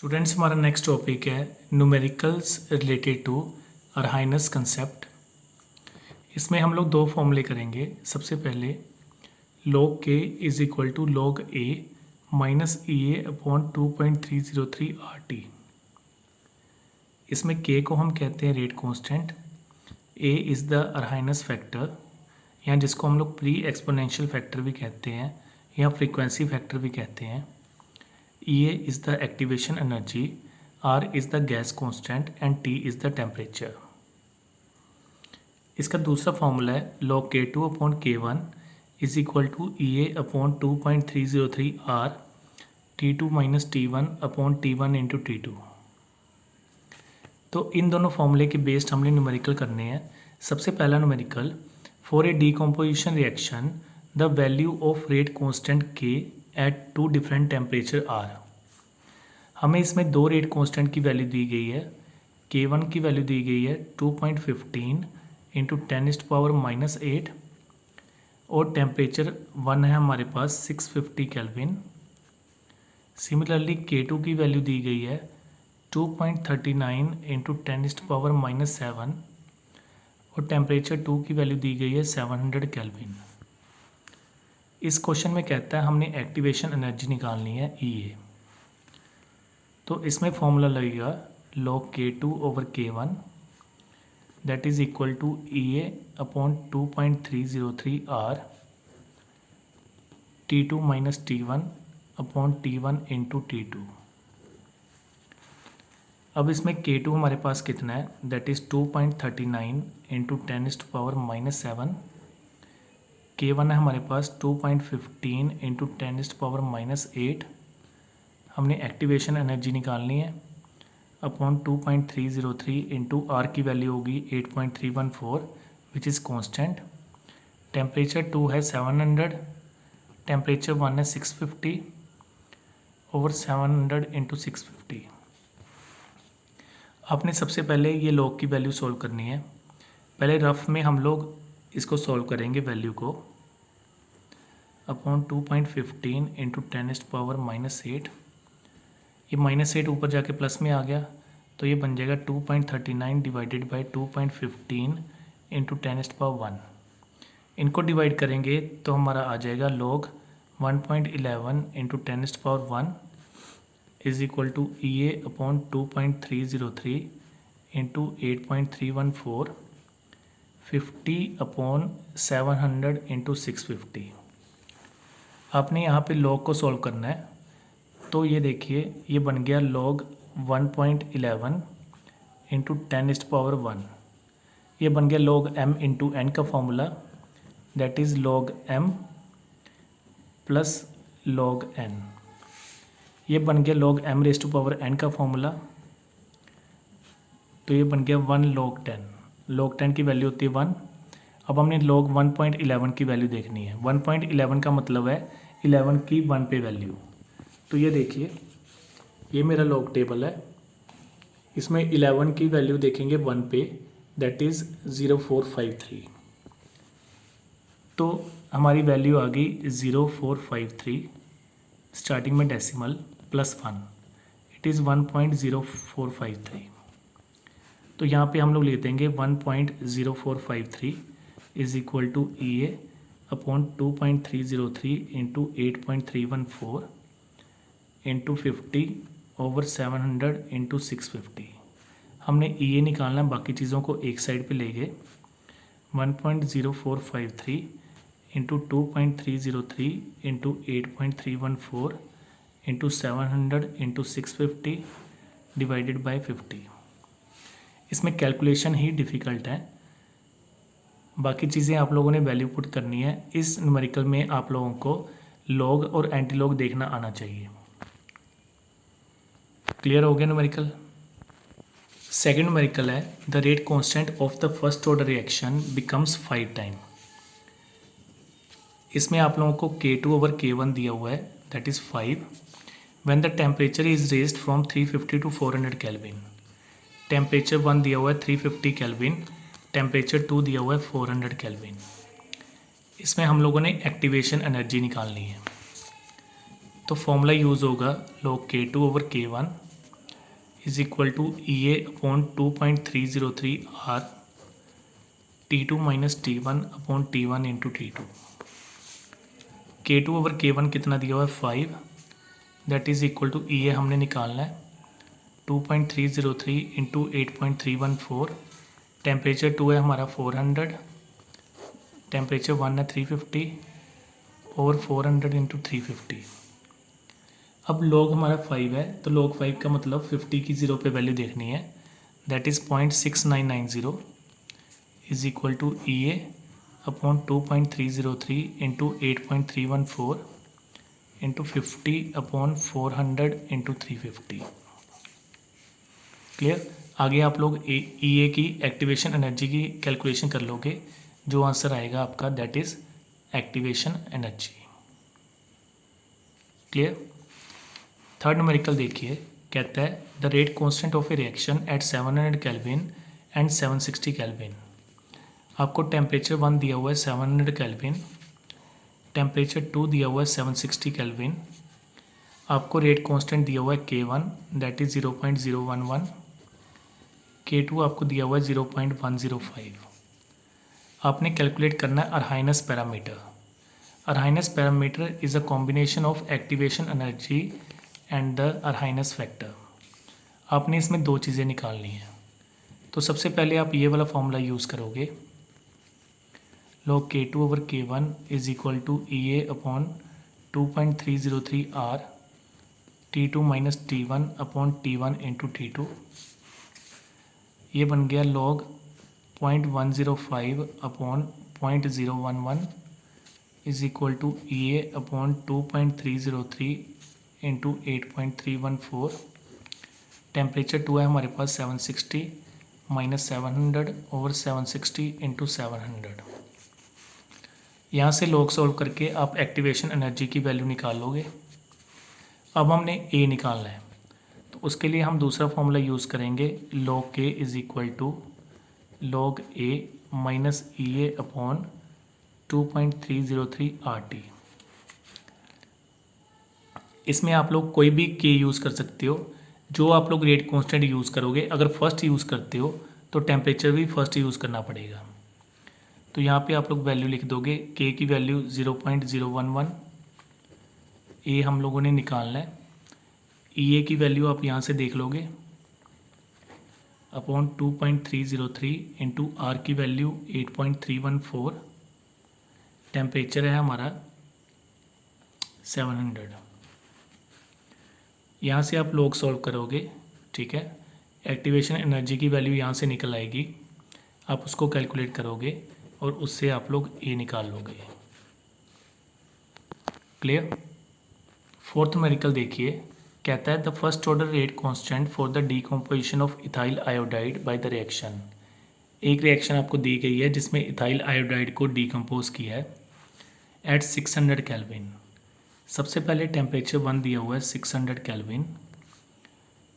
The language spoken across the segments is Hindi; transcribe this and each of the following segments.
स्टूडेंट्स, हमारा नेक्स्ट टॉपिक है न्यूमेरिकल्स रिलेटेड टू अर्हाइनस कंसेप्ट। इसमें हम लोग दो फॉर्मूले करेंगे। सबसे पहले log k is equal to log a minus E A upon 2.303 RT। इसमें k को हम कहते हैं rate constant, a is the Arrhenius factor या जिसको हम लोग प्री एक्सपोनेंशियल फैक्टर भी कहते हैं या फ्रीक्वेंसी फैक्टर भी कहते हैं। E is the activation energy, R is the gas constant and T is the temperature। इसका दूसरा फॉर्मूला है log K2 upon K1 is equal to EA upon 2.303 R T2 minus T1 upon T1 into T2। तो इन दोनों फॉर्मूले के बेस्ड हमने न्यूमेरिकल करने हैं। सबसे पहला numerical, for a decomposition reaction the value of rate constant K at two different temperature are. हमें इसमें दो रेट कांस्टेंट की वैल्यू दी गई है। K1 की वैल्यू दी गई है 2.15 इंटू 10⁻⁻8 और टेम्परेचर 1 है हमारे पास 650 केल्विन। सिमिलरली K2 की वैल्यू दी गई है 2.39 इंटू 10⁻⁻7 और टेम्परेचर 2 की वैल्यू दी गई है 700 केल्विन। इस क्वेश्चन में कहता है हमने एक्टिवेशन एनर्जी निकालनी है EA। तो इसमें फॉर्मूला लगेगा log K2 over K1 that is equal to EA upon 2.303 R T2 minus T1 upon T1 into T2। अब इसमें K2 हमारे पास कितना है, दैट इज़ 2.39 इंटू 10⁻⁻7। K1 है हमारे पास 2.15 इंटू 10⁻⁻8। हमने एक्टिवेशन एनर्जी निकालनी है अपॉन 2.303 इंटू R की वैल्यू होगी 8.314 विच इज़ कांस्टेंट। टेम्परेचर 2 है 700, टेम्परेचर 1 है 650 ओवर 700 इंटू 650। आपने सबसे पहले ये log की वैल्यू सॉल्व करनी है। पहले रफ में हम लोग इसको सॉल्व करेंगे वैल्यू को अपॉन 2.15 इंटू 10⁻⁻8। ये -8 ऊपर जाके प्लस में आ गया तो ये बन जाएगा 2.39 डिवाइडेड बाई 2.15 इंटू 10⁻1। इनको डिवाइड करेंगे तो हमारा आ जाएगा log 1.11 into 10⁻1 is equal to EA upon 2.303 into 8.314 50 upon 700 into 650। आपने यहाँ पे log को सॉल्व करना है। तो ये देखिए ये बन गया log 1.11 इंटू 10⁻1। ये बन गया log m इंटू n का formula that is log m plus log n। ये बन गया log m raise to power n का फॉर्मूला, तो ये बन गया 1 log 10। log 10 की वैल्यू होती है 1। अब हमने log 1.11 की वैल्यू देखनी है। 1.11 का मतलब है 11 की 1 पे वैल्यू। तो ये देखिए ये मेरा log टेबल है। इसमें 11 की वैल्यू देखेंगे 1 पे दैट इज़ 0453। तो हमारी वैल्यू आ गई 0453 स्टार्टिंग में डेसिमल प्लस 1 इट इज़ 1.0453। तो यहाँ पे हम लोग ले देंगे 1.0453 is equal to EA upon 2.303 into 8.314 into 50 over 700 into 650। हमने EA निकालना है, बाकी चीज़ों को एक साइड पे ले गए। 1.0453 into 2.303 into 8.314 into 700 into 650 divided by 50। इसमें कैलकुलेशन ही डिफ़िकल्ट है, बाकी चीज़ें आप लोगों ने वैल्यू पुट करनी है। इस न्यूमेरिकल में आप लोगों को लॉग और एंटी लॉग देखना आना चाहिए। क्लियर हो गया न्यूमेरिकल। सेकंड न्यूमेरिकल है the rate constant of the first order reaction becomes 5 time. इसमें आप लोगों को K2 ओवर K1 दिया हुआ है that is 5 when the temperature is raised from 350 to 400 kelvin. Temperature 1 दिया हुआ है 350 केल्विन, टेम्परेचर 2 दिया हुआ है 400 केल्विन। इसमें हम लोगों ने एक्टिवेशन एनर्जी निकालनी है। तो फॉर्मूला यूज़ होगा log K2 over K1 is equal to EA upon 2.303 R T2 minus T1 upon T1 into T2। K2 over K1 कितना दिया हुआ है 5, that is equal to EA हमने निकालना है 2.303 इंटू 8.314। टेम्परेचर 2 है हमारा 400, टेम्परेचर 1 है 350 और 400 इंटू 350। अब लॉग हमारा 5 है तो log 5 का मतलब 50 की ज़ीरो पे वैल्यू देखनी है, that is 0.6990 is equal to EA upon 2.303 into 8.314 into 50 upon 400 into 350। Clear. आगे आप लोग EA की एक्टिवेशन एनर्जी की कैलकुलेशन कर लोगे, जो आंसर आएगा आपका that is activation energy. Clear. Third numerical देखिए, कहता है the rate constant of A reaction at 700 kelvin and 760 kelvin. आपको टेम्परेचर 1 दिया हुआ है 700 केल्विन, टेम्परेचर 2 दिया हुआ है 760 केल्विन, आपको रेट कांस्टेंट दिया हुआ है K1 दैट इज़ 0.011, K2 आपको दिया हुआ है 0.105। आपने कैलकुलेट करना है Arrhenius parameter. Arrhenius parameter is a combination of activation energy and the Arrhenius factor. आपने इसमें दो चीज़ें निकालनी हैं। तो सबसे पहले आप ये वाला फॉर्मूला यूज़ करोगे, log K2 over K1 is equal to EA upon 2.303 R T2 minus T1 upon T1 into T2। ये बन गया log 0.105 upon 0.011 is equal to EA upon 2.303 into 8.314। Temperature 2 है हमारे पास 760 माइनस 700 ओवर 760 इंटू 700। यहाँ से log सॉल्व करके आप एक्टिवेशन एनर्जी की वैल्यू निकाल लोगे। अब हमने A निकालना है, तो उसके लिए हम दूसरा फॉर्मूला यूज़ करेंगे, log K is equal to log A minus EA upon 2.303 RT। इसमें आप लोग कोई भी K यूज़ कर सकते हो, जो आप लोग रेट कांस्टेंट यूज़ करोगे। अगर फर्स्ट यूज़ करते हो तो टेम्परेचर भी फर्स्ट यूज़ करना पड़ेगा। तो यहाँ पे आप लोग वैल्यू लिख दोगे, K की वैल्यू 0.011, A हम लोगों ने निकालना है, EA की वैल्यू आप यहाँ से देख लोगे अपॉन 2.303 इंटू R की वैल्यू 8.314, टेम्परेचर है हमारा 700। यहाँ से आप log सॉल्व करोगे, ठीक है। एक्टिवेशन एनर्जी की वैल्यू यहाँ से निकल आएगी, आप उसको कैलकुलेट करोगे और उससे आप लोग A निकाल लोगे। क्लियर। फोर्थ न्यूमेरिकल देखिए, कहता है the first order rate constant for the decomposition of ethyl iodide by the reaction. एक रिएक्शन आपको दी गई है जिसमें इथाइल आयोडाइड को डीकम्पोज किया है एट 600 केल्विन। सबसे पहले टेम्परेचर 1 दिया हुआ है 600 केल्विन,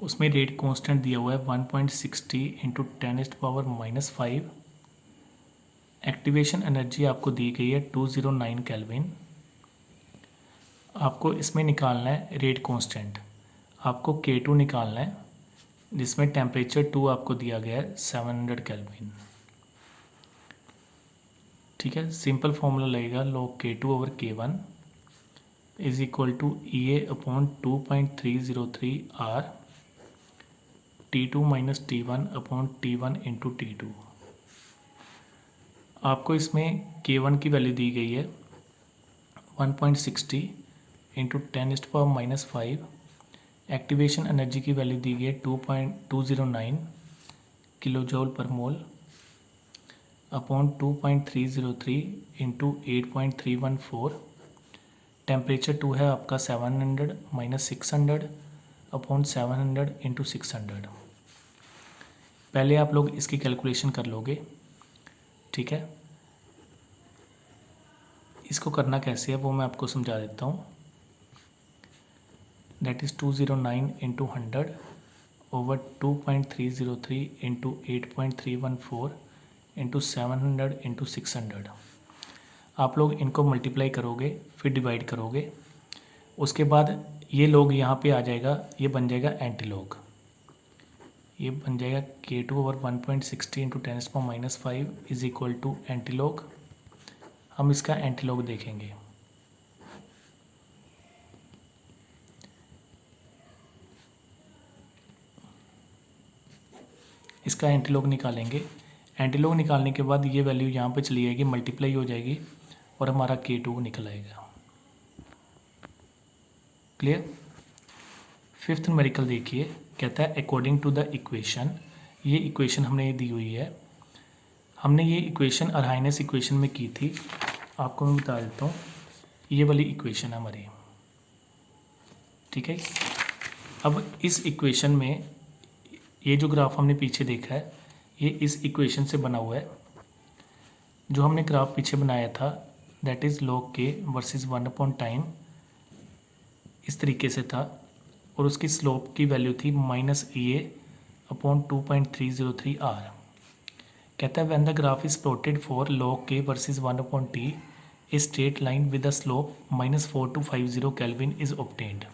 उसमें रेट कांस्टेंट दिया हुआ है 1.60 इंटू 10⁻⁻5। एक्टिवेशन एनर्जी आपको दी गई है 209 केल्विन। आपको इसमें निकालना है रेट कांस्टेंट, आपको K2 निकालना है जिसमें टेम्परेचर 2 आपको दिया गया है 700 केल्विन। ठीक है, सिंपल फॉर्मूला लगेगा log K2 over K1 is equal to EA upon 2.303 R T2 minus T1 upon T1 into T2। आपको इसमें K1 की वैल्यू दी गई है 1.60 इंटू 10⁻⁻5। एक्टिवेशन एनर्जी की वैल्यू दी गई है 2.209 किलो जूल पर मोल अपॉन 2.303 इंटू 8.314। टेम्परेचर 2 है आपका 700 माइनस 600 अपॉन 700 इंटू 600। पहले आप लोग इसकी कैलकुलेशन कर लोगे, ठीक है। इसको करना कैसे है वो मैं आपको समझा देता हूँ। That is 209 into 100 over 2.303 into 8.314 into 700 into 600। आप लोग इनको मल्टीप्लाई करोगे फिर डिवाइड करोगे, उसके बाद ये लोग यहाँ पे आ जाएगा, ये बन जाएगा एंटी लॉग। ये बन जाएगा K2/1.60 into 10⁻⁻5 is equal to antilog. हम इसका एंटीलॉग देखेंगे। इसका एंटीलॉग निकालेंगे। एंटीलॉग निकालने के बाद ये वैल्यू यहाँ पे चली जाएगी, मल्टीप्लाई हो जाएगी और हमारा K2 निकल आएगा। क्लियर। फिफ्थ न्यूमेरिकल देखिए, कहता है अकॉर्डिंग टू द इक्वेशन। ये इक्वेशन हमने दी हुई है। हमने ये इक्वेशन अरहाइनस इक्वेशन में की थी, आपको मैं बता देता हूँ। ये वाली इक्वेशन है हमारी, ठीक है। अब इस इक्वेशन में ये जो ग्राफ हमने पीछे देखा है, ये इस इक्वेशन से बना हुआ है। जो हमने ग्राफ पीछे बनाया था that is log k versus 1/टाइम, इस तरीके से था और उसकी स्लोप की वैल्यू थी -EA/2.303 r। कहता है when the graph is plotted for log k versus 1/t a straight line with the slope -4250 kelvin is obtained.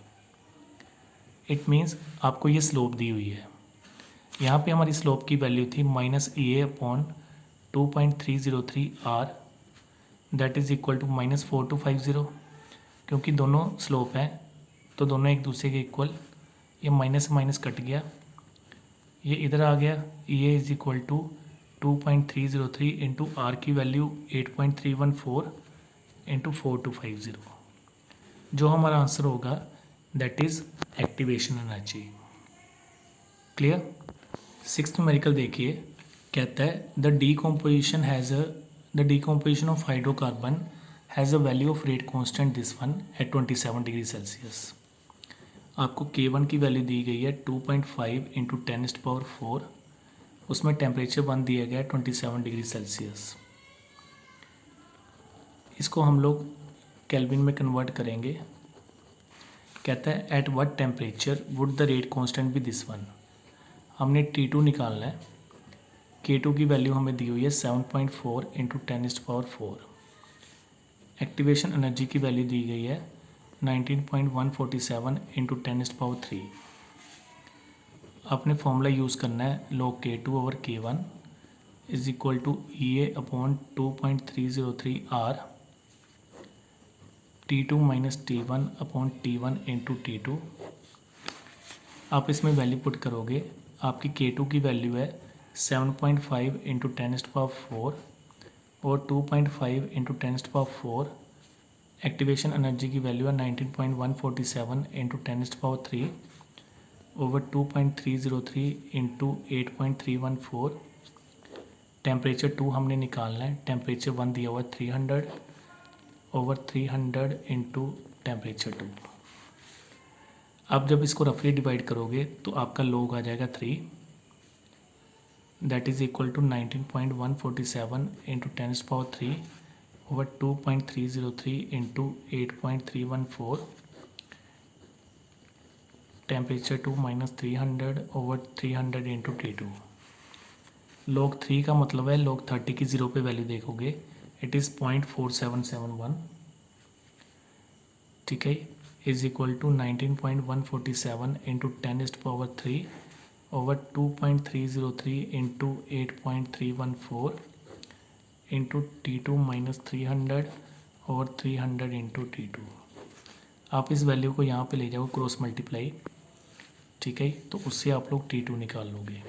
It means आपको ये स्लोप दी हुई है। यहाँ पे हमारी स्लोप की वैल्यू थी -EA/2.303 r that is equal to -4250। क्योंकि दोनों स्लोप हैं तो दोनों एक दूसरे के इक्वल, ये माइनस माइनस कट गया, ये इधर आ गया। ये is equal to 2.303 into r की वैल्यू 8.314 इंटू 4250। जो हमारा आंसर होगा that is activation energy. Clear. Sixth numerical देखिए, कहता है the decomposition of hydrocarbon has a value of rate constant this one at 27 degree Celsius. आपको K1 की वैल्यू दी गई है 2.5 इंटू 10⁻⁴, उसमें टेम्परेचर 1 दिया गया है 27 डिग्री सेल्सियस। इसको हम लोग केल्विन में कन्वर्ट करेंगे। कहता है at what temperature would the rate constant be this one. हमने T2 निकालना है। K2 की वैल्यू हमें दी हुई है 7.4 इंटू 10⁻⁴। एक्टिवेशन एनर्जी की वैल्यू दी गई है 19.147 इंटू 10⁻³ आपने फॉर्मूला यूज़ करना है log K2/K1 is equal to EA/2.303 r T2 minus T1/T1 into T2। आप इसमें वैल्यू पुट करोगे, आपकी K2 की वैल्यू है 7.5 इंटू 10⁻⁴ और 2.5 इंटू 10⁻⁴। एक्टिवेशन एनर्जी की वैल्यू है 19.147 इंटू 10⁻³ ओवर 2.303 इंटू 8.314। टेम्परेचर 2 हमने निकालना है। टेम्परेचर 1 दिया हुआ है 300 ओवर 300 इंटू टेम्परेचर 2। अब जब इसको रफली डिवाइड करोगे तो आपका लॉग आ जाएगा 3 that is equal to 19.147 into 10⁻³ over 2.303 into 8.314। Temperature 2 minus 300 over 300 into T2। log 3 का मतलब है log 30 की 0 पे वैल्यू देखोगे इट इज़ 0.4771, ठीक है, is equal to 19.147 into 10⁻³ over 2.303 into 8.314 into T2 minus 300 over 300 into T2। आप इस वैल्यू को यहाँ पे ले जाओ क्रॉस मल्टीप्लाई, ठीक है, तो उससे आप लोग T2 निकाल लोगे।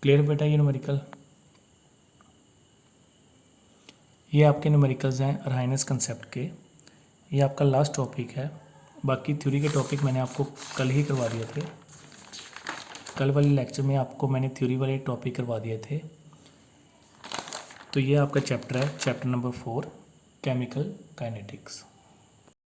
क्लियर बेटा। ये न्यूमेरिकल, ये आपके न्यूमेरिकल्स हैं अरहाइनस कंसेप्ट के। ये आपका लास्ट टॉपिक है। बाकी थ्योरी के टॉपिक मैंने आपको कल ही करवा दिए थे। कल वाले लेक्चर में आपको मैंने थ्योरी वाले टॉपिक करवा दिए थे। तो ये आपका चैप्टर है, चैप्टर नंबर 4 केमिकल काइनेटिक्स।